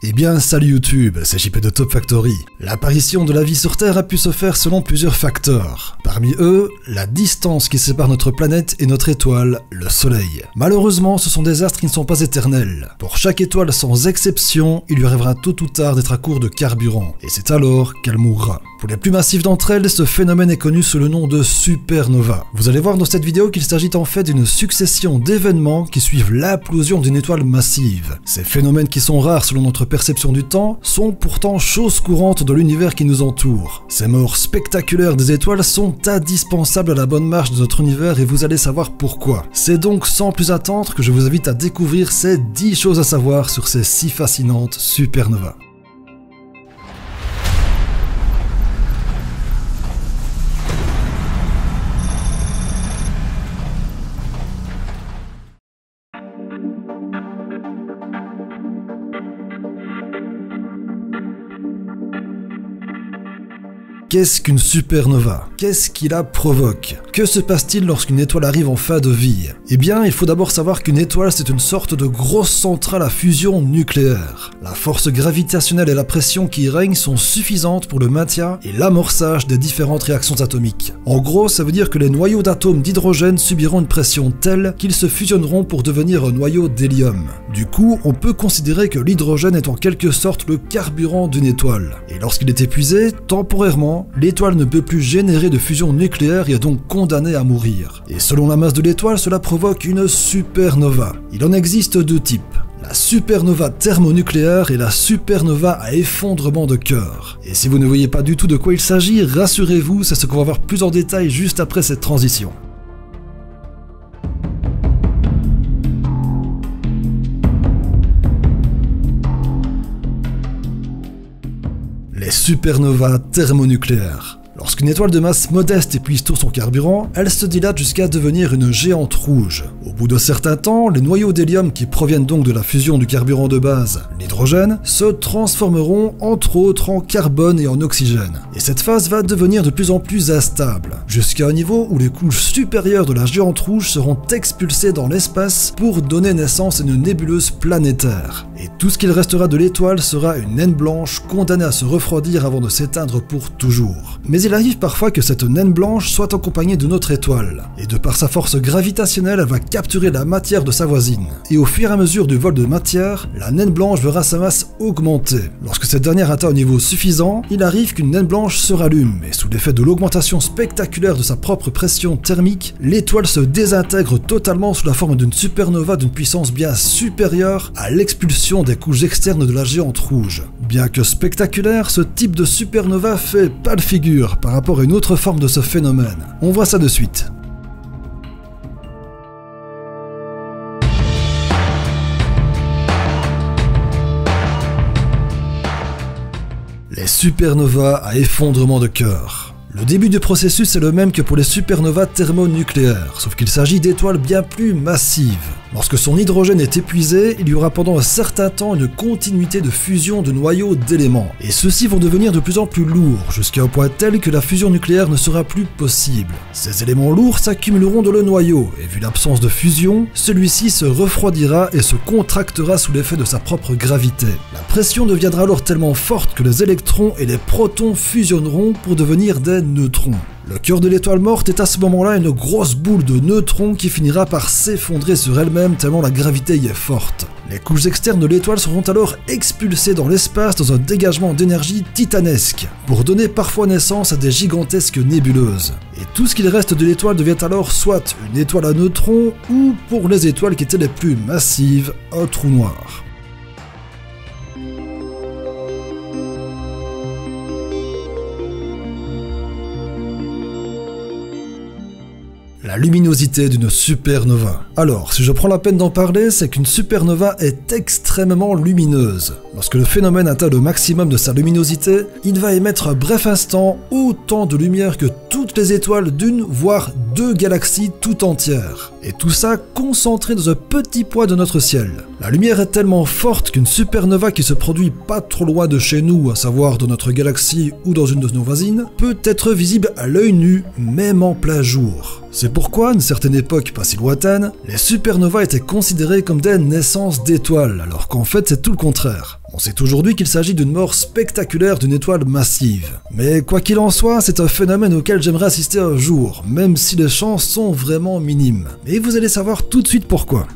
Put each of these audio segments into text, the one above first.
Eh bien salut YouTube, c'est JP de Top Factory. L'apparition de la vie sur Terre a pu se faire selon plusieurs facteurs. Parmi eux, la distance qui sépare notre planète et notre étoile, le Soleil. Malheureusement, ce sont des astres qui ne sont pas éternels. Pour chaque étoile sans exception, il lui arrivera tôt ou tard d'être à court de carburant, et c'est alors qu'elle mourra. Pour les plus massives d'entre elles, ce phénomène est connu sous le nom de supernova. Vous allez voir dans cette vidéo qu'il s'agit en fait d'une succession d'événements qui suivent l'implosion d'une étoile massive. Ces phénomènes qui sont rares selon notre perception du temps sont pourtant choses courantes dans l'univers qui nous entoure. Ces morts spectaculaires des étoiles sont indispensables à la bonne marche de notre univers et vous allez savoir pourquoi. C'est donc sans plus attendre que je vous invite à découvrir ces 10 choses à savoir sur ces si fascinantes supernovas. Qu'est-ce qu'une supernova? Qu'est-ce qui la provoque? Que se passe-t-il lorsqu'une étoile arrive en fin de vie? Eh bien, il faut d'abord savoir qu'une étoile, c'est une sorte de grosse centrale à fusion nucléaire. La force gravitationnelle et la pression qui y règnent sont suffisantes pour le maintien et l'amorçage des différentes réactions atomiques. En gros, ça veut dire que les noyaux d'atomes d'hydrogène subiront une pression telle qu'ils se fusionneront pour devenir un noyau d'hélium. Du coup, on peut considérer que l'hydrogène est en quelque sorte le carburant d'une étoile. Et lorsqu'il est épuisé, temporairement, l'étoile ne peut plus générer de fusion nucléaire et est donc condamnée à mourir. Et selon la masse de l'étoile, cela provoque une supernova. Il en existe deux types. La supernova thermonucléaire et la supernova à effondrement de cœur. Et si vous ne voyez pas du tout de quoi il s'agit, rassurez-vous, c'est ce qu'on va voir plus en détail juste après cette transition. Les supernovas thermonucléaires. Lorsqu'une étoile de masse modeste épuise tout son carburant, elle se dilate jusqu'à devenir une géante rouge. Au bout d'un certain temps, les noyaux d'hélium qui proviennent donc de la fusion du carburant de base, l'hydrogène, se transformeront entre autres en carbone et en oxygène. Et cette phase va devenir de plus en plus instable, jusqu'à un niveau où les couches supérieures de la géante rouge seront expulsées dans l'espace pour donner naissance à une nébuleuse planétaire. Et tout ce qu'il restera de l'étoile sera une naine blanche condamnée à se refroidir avant de s'éteindre pour toujours. Mais il arrive parfois que cette naine blanche soit accompagnée d'une autre étoile, et de par sa force gravitationnelle, elle va capturer la matière de sa voisine. Et au fur et à mesure du vol de matière, la naine blanche verra sa masse augmenter. Lorsque cette dernière atteint un niveau suffisant, il arrive qu'une naine blanche se rallume, et sous l'effet de l'augmentation spectaculaire de sa propre pression thermique, l'étoile se désintègre totalement sous la forme d'une supernova d'une puissance bien supérieure à l'expulsion des couches externes de la géante rouge. Bien que spectaculaire, ce type de supernova fait pas de figure par rapport à une autre forme de ce phénomène. On voit ça de suite. Les supernovas à effondrement de cœur. Le début du processus est le même que pour les supernovas thermonucléaires, sauf qu'il s'agit d'étoiles bien plus massives. Lorsque son hydrogène est épuisé, il y aura pendant un certain temps une continuité de fusion de noyaux d'éléments, et ceux-ci vont devenir de plus en plus lourds, jusqu'à un point tel que la fusion nucléaire ne sera plus possible. Ces éléments lourds s'accumuleront dans le noyau, et vu l'absence de fusion, celui-ci se refroidira et se contractera sous l'effet de sa propre gravité. La pression deviendra alors tellement forte que les électrons et les protons fusionneront pour devenir des neutrons. Le cœur de l'étoile morte est à ce moment-là une grosse boule de neutrons qui finira par s'effondrer sur elle-même tellement la gravité y est forte. Les couches externes de l'étoile seront alors expulsées dans l'espace dans un dégagement d'énergie titanesque, pour donner parfois naissance à des gigantesques nébuleuses. Et tout ce qu'il reste de l'étoile devient alors soit une étoile à neutrons, ou pour les étoiles qui étaient les plus massives, un trou noir. La luminosité d'une supernova. Alors, si je prends la peine d'en parler, c'est qu'une supernova est extrêmement lumineuse. Lorsque le phénomène atteint le maximum de sa luminosité, il va émettre un bref instant autant de lumière que toutes les étoiles d'une, voire deux galaxies tout entières. Et tout ça concentré dans un petit point de notre ciel. La lumière est tellement forte qu'une supernova qui se produit pas trop loin de chez nous, à savoir dans notre galaxie ou dans une de nos voisines, peut être visible à l'œil nu, même en plein jour. C'est pourquoi, à une certaine époque pas si lointaine, les supernovas étaient considérées comme des naissances d'étoiles, alors qu'en fait c'est tout le contraire. On sait aujourd'hui qu'il s'agit d'une mort spectaculaire d'une étoile massive. Mais quoi qu'il en soit, c'est un phénomène auquel j'aimerais assister un jour, même si les chances sont vraiment minimes. Et vous allez savoir tout de suite pourquoi.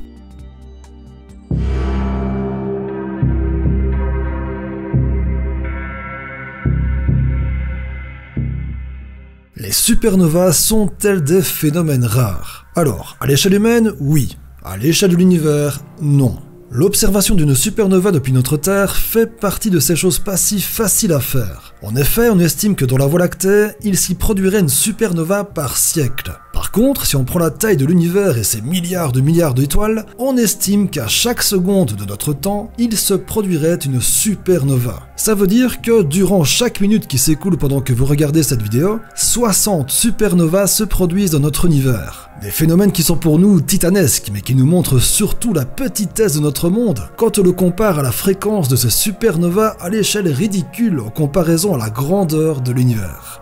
Les supernovas sont-elles des phénomènes rares? Alors, à l'échelle humaine, oui. À l'échelle de l'univers, non. L'observation d'une supernova depuis notre Terre fait partie de ces choses pas si faciles à faire. En effet, on estime que dans la Voie lactée, il s'y produirait une supernova par siècle. Par contre, si on prend la taille de l'univers et ses milliards d'étoiles, on estime qu'à chaque seconde de notre temps, il se produirait une supernova. Ça veut dire que durant chaque minute qui s'écoule pendant que vous regardez cette vidéo, 60 supernovas se produisent dans notre univers. Des phénomènes qui sont pour nous titanesques, mais qui nous montrent surtout la petitesse de notre monde quand on le compare à la fréquence de ces supernovas à l'échelle ridicule en comparaison à la grandeur de l'univers.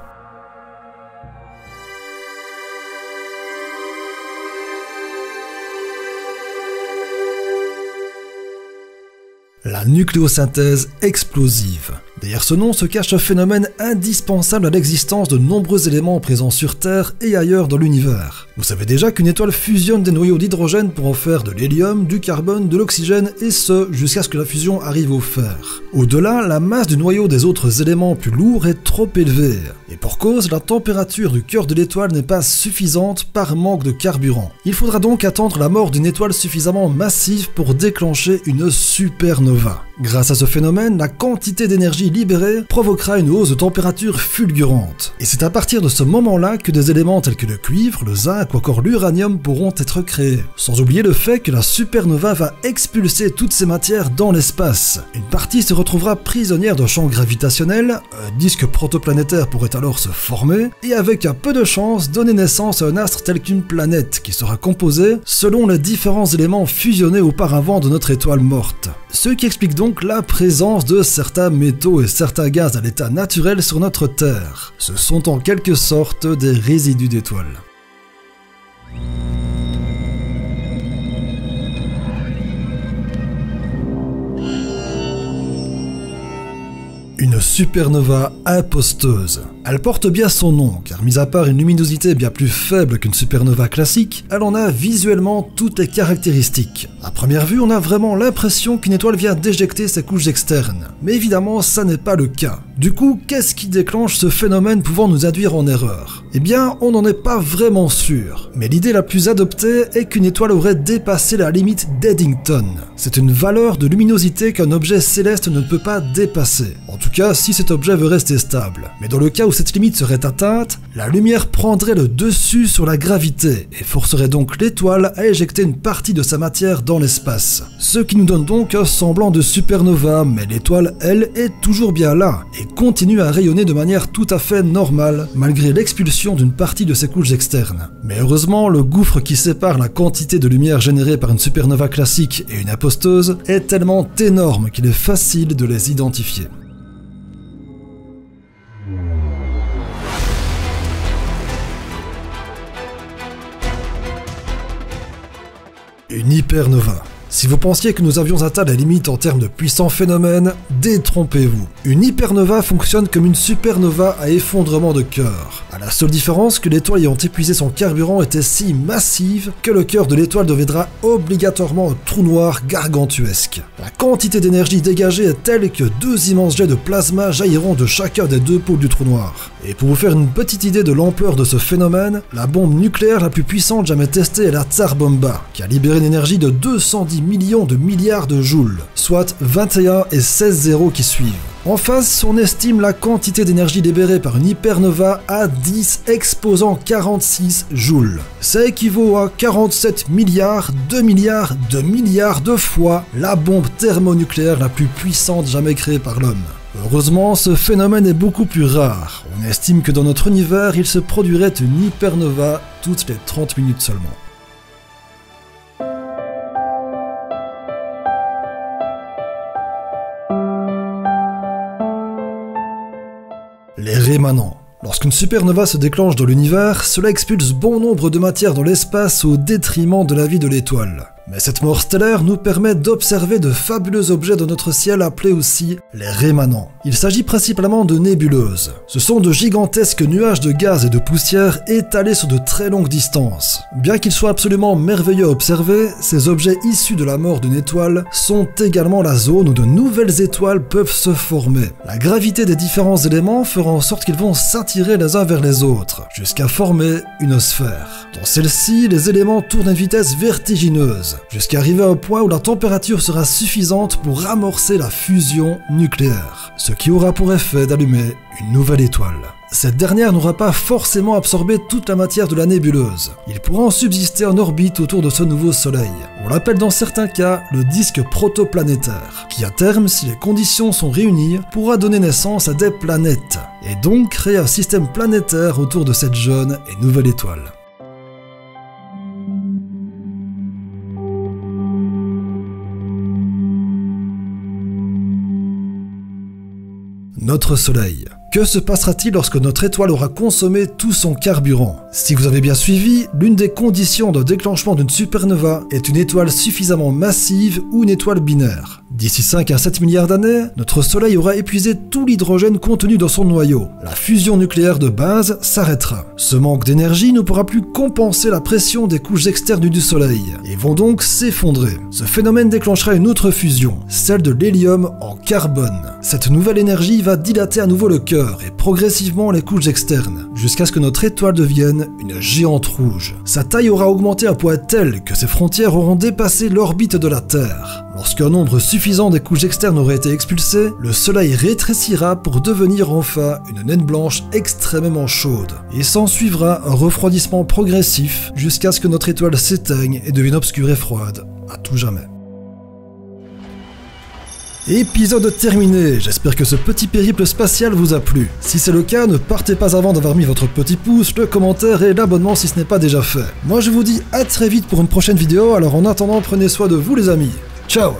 La nucléosynthèse explosive. Derrière ce nom se cache un phénomène indispensable à l'existence de nombreux éléments présents sur Terre et ailleurs dans l'univers. Vous savez déjà qu'une étoile fusionne des noyaux d'hydrogène pour en faire de l'hélium, du carbone, de l'oxygène, et ce, jusqu'à ce que la fusion arrive au fer. Au-delà, la masse du noyau des autres éléments plus lourds est trop élevée. Et pour cause, la température du cœur de l'étoile n'est pas suffisante par manque de carburant. Il faudra donc attendre la mort d'une étoile suffisamment massive pour déclencher une supernova. Grâce à ce phénomène, la quantité d'énergie libérée provoquera une hausse de température fulgurante. Et c'est à partir de ce moment-là que des éléments tels que le cuivre, le zinc ou encore l'uranium pourront être créés. Sans oublier le fait que la supernova va expulser toutes ces matières dans l'espace. Une partie se retrouvera prisonnière d'un champ gravitationnel, un disque protoplanétaire pourrait alors se former, et avec un peu de chance donner naissance à un astre tel qu'une planète qui sera composée selon les différents éléments fusionnés auparavant de notre étoile morte. Ce qui explique donc la présence de certains métaux et certains gaz à l'état naturel sur notre Terre. Ce sont en quelque sorte des résidus d'étoiles. Une supernova imposteuse. Elle porte bien son nom, car mis à part une luminosité bien plus faible qu'une supernova classique, elle en a visuellement toutes les caractéristiques. À première vue, on a vraiment l'impression qu'une étoile vient d'éjecter ses couches externes. Mais évidemment, ça n'est pas le cas. Du coup, qu'est-ce qui déclenche ce phénomène pouvant nous induire en erreur? Eh bien, on n'en est pas vraiment sûr. Mais l'idée la plus adoptée est qu'une étoile aurait dépassé la limite d'Eddington. C'est une valeur de luminosité qu'un objet céleste ne peut pas dépasser. En tout cas, si cet objet veut rester stable. Mais dans le cas où cette limite serait atteinte, la lumière prendrait le dessus sur la gravité et forcerait donc l'étoile à éjecter une partie de sa matière dans l'espace. Ce qui nous donne donc un semblant de supernova, mais l'étoile, elle, est toujours bien là et continue à rayonner de manière tout à fait normale, malgré l'expulsion d'une partie de ses couches externes. Mais heureusement, le gouffre qui sépare la quantité de lumière générée par une supernova classique et une aposteuse est tellement énorme qu'il est facile de les identifier. Une hypernova. Si vous pensiez que nous avions atteint la limite en termes de puissants phénomènes, détrompez-vous. Une hypernova fonctionne comme une supernova à effondrement de cœur. À la seule différence que l'étoile ayant épuisé son carburant était si massive que le cœur de l'étoile deviendra obligatoirement un trou noir gargantuesque. La quantité d'énergie dégagée est telle que 2 immenses jets de plasma jailliront de chacun des 2 pôles du trou noir. Et pour vous faire une petite idée de l'ampleur de ce phénomène, la bombe nucléaire la plus puissante jamais testée est la Tsar Bomba, qui a libéré une énergie de 210 millions de milliards de joules, soit 21 et 16 zéros qui suivent. En face, on estime la quantité d'énergie libérée par une hypernova à 10 exposant 46 joules. Ça équivaut à 47 milliards de fois la bombe thermonucléaire la plus puissante jamais créée par l'homme. Heureusement, ce phénomène est beaucoup plus rare. On estime que dans notre univers, il se produirait une hypernova toutes les 30 minutes seulement. Les rémanents. Lorsqu'une supernova se déclenche dans l'univers, cela expulse bon nombre de matière dans l'espace au détriment de la vie de l'étoile. Mais cette mort stellaire nous permet d'observer de fabuleux objets dans notre ciel appelés aussi les rémanents. Il s'agit principalement de nébuleuses. Ce sont de gigantesques nuages de gaz et de poussière étalés sur de très longues distances. Bien qu'ils soient absolument merveilleux à observer, ces objets issus de la mort d'une étoile sont également la zone où de nouvelles étoiles peuvent se former. La gravité des différents éléments fera en sorte qu'ils vont s'attirer les uns vers les autres, jusqu'à former une sphère. Dans celle-ci, les éléments tournent à une vitesse vertigineuse, jusqu'à arriver à un point où la température sera suffisante pour amorcer la fusion nucléaire, ce qui aura pour effet d'allumer une nouvelle étoile. Cette dernière n'aura pas forcément absorbé toute la matière de la nébuleuse. Il pourra en subsister en orbite autour de ce nouveau soleil. On l'appelle dans certains cas le disque protoplanétaire, qui à terme, si les conditions sont réunies, pourra donner naissance à des planètes, et donc créer un système planétaire autour de cette jeune et nouvelle étoile. Notre Soleil. Que se passera-t-il lorsque notre étoile aura consommé tout son carburant? Si vous avez bien suivi, l'une des conditions de déclenchement d'une supernova est une étoile suffisamment massive ou une étoile binaire. D'ici 5 à 7 milliards d'années, notre Soleil aura épuisé tout l'hydrogène contenu dans son noyau. La fusion nucléaire de base s'arrêtera. Ce manque d'énergie ne pourra plus compenser la pression des couches externes du Soleil et vont donc s'effondrer. Ce phénomène déclenchera une autre fusion, celle de l'hélium en carbone. Cette nouvelle énergie va dilater à nouveau le cœur et progressivement les couches externes, jusqu'à ce que notre étoile devienne une géante rouge. Sa taille aura augmenté à un point tel que ses frontières auront dépassé l'orbite de la Terre. Lorsqu'un nombre suffisant des couches externes aurait été expulsé, le Soleil rétrécira pour devenir enfin une naine blanche extrêmement chaude. Et s'en suivra un refroidissement progressif jusqu'à ce que notre étoile s'éteigne et devienne obscure et froide à tout jamais. Épisode terminé, j'espère que ce petit périple spatial vous a plu. Si c'est le cas, ne partez pas avant d'avoir mis votre petit pouce, le commentaire et l'abonnement si ce n'est pas déjà fait. Moi je vous dis à très vite pour une prochaine vidéo, alors en attendant prenez soin de vous les amis. Ciao!